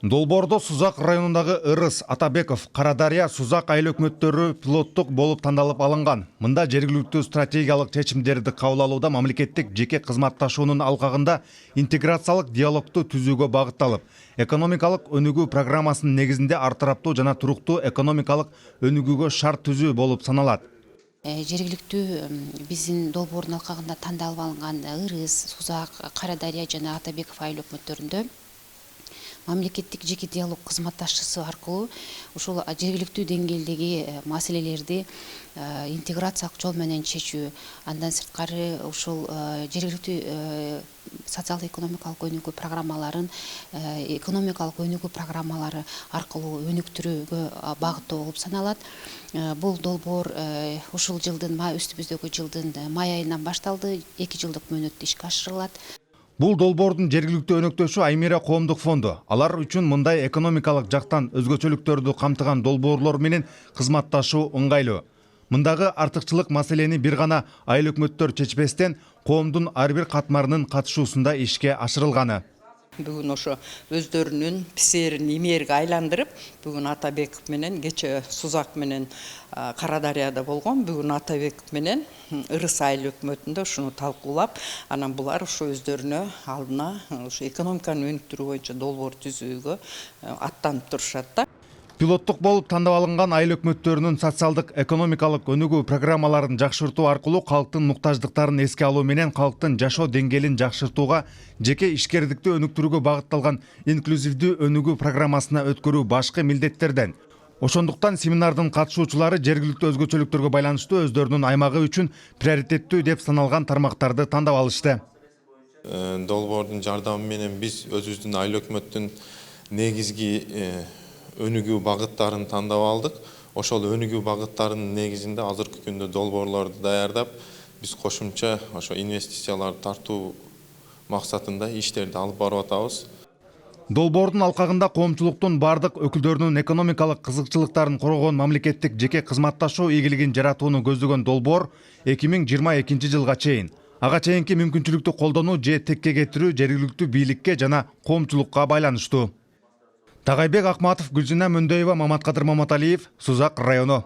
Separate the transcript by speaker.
Speaker 1: Долбоордо Сузак районундагы Ырыс, Атабеков, Карадария, Сузак айыл өкмөттөрү пилоттук болуп тандалып алынган. Мында жергиликтүү стратегиялык чечимдерди кабыл алууда мамлекеттик жеке кызматташуунун алкагында интеграциялык диалогду түзүүгө багытталып, экономикалык өнүгүү программасынын негизинде ар тараптуу жана туруктуу экономикалык өнүгүүгө шарт түзүү болуп саналат.
Speaker 2: Жергиликтүү биздин долбоордун алкагында тандалып алынган Ырыс, Сузак, Карадария жана Атабеков айыл өкмөттөрүндө мамлекеттик жеке диалог кызматташчысы аркылуу ушул жергиликтүү деңгээлдеги маселелерди интеграциялык жол менен чечүү, андан сырткары ушул жергиликтүү социалдык-экономикалык өнүгүү программаларын экономикалык өнүгүү программалары аркылуу өнүктүрүүгө багыттоо болуп саналат. Бул долбоор ушул жылдын үстүбүздөгү жылдын май айынан башталды, 2 жылдык мөөнөттө ишке ашырылат.
Speaker 1: Бул долбоордун жергиликтүү өнөктөшү Аймира коомдук фонду. Алар үчүн мындай экономикалык жактан өзгөчөлүктөрдү камтыган долбоорлор менен кызматташуу ыңгайлуу. Мындагы артыкчылык маселени бир гана айыл өкмөттөр чечпестен, коомдун ар бир катмарынын катышуусунда ишке ашырылганы.
Speaker 3: Бүгүн ошо өздөрүнүн писерин имерге айландырып, бүгүн Атабеков менен, кече Сузак менен Карадарияда болгон, бүгүн Атабеков менен Ырыс айыл өкмөтүндө ушуну талкуулап, анан булар ошо өздөрүнө алдына ошо экономиканы өнүктүрүү боюнча долбоор түзүүгө аттанып турушат да.
Speaker 1: Пилоттук болуп тандап алынган айыл өкмөттөрүнүн социалдык экономикалык өнүгүү программаларын жакшыртуу аркылуу калктын муктаждыктарын эске алуу менен калктын жашоо деңгээлин жакшыртууга, жеке ишкердикти өнүктүрүүгө багытталган инклюзивдүү өнүгүү программасына өткөрүү башкы милдеттерден. Ошондуктан семинардын катышуучулары жергиликтүү өзгөчөлүктөргө байланыштуу өздөрүнүн аймагы үчүн приоритеттүү деп саналган тармактарды тандап алышты.
Speaker 4: Долбоордун жардамы менен биз өзүбүздүн айыл өкмөттүн негизги өнүгүү багыттарын тандап алдык. Ошол өнүгүү багыттарынын негизинде азыркы күндө долбоорлорду даярдап, биз кошумча ошо инвестицияларды тартуу максатында иштерди алып барып атабыз.
Speaker 1: Долбоордун алкагында коомчулуктун бардык өкүлдөрүнүн экономикалык кызыкчылыктарын коргогон мамлекеттик жеке кызматташуу ийгилигин жаратууну көздөгөн долбоор 2022 жылга чейин. Ага чейинки мүмкүнчүлүктү колдонуу же текке кетирүү жергиликтүү бийликке жана коомчулукка байланыштуу. Тагайбек Акматов, Гүлжина Мөндөева, Маматкадыр Маматалиев, Сузак району.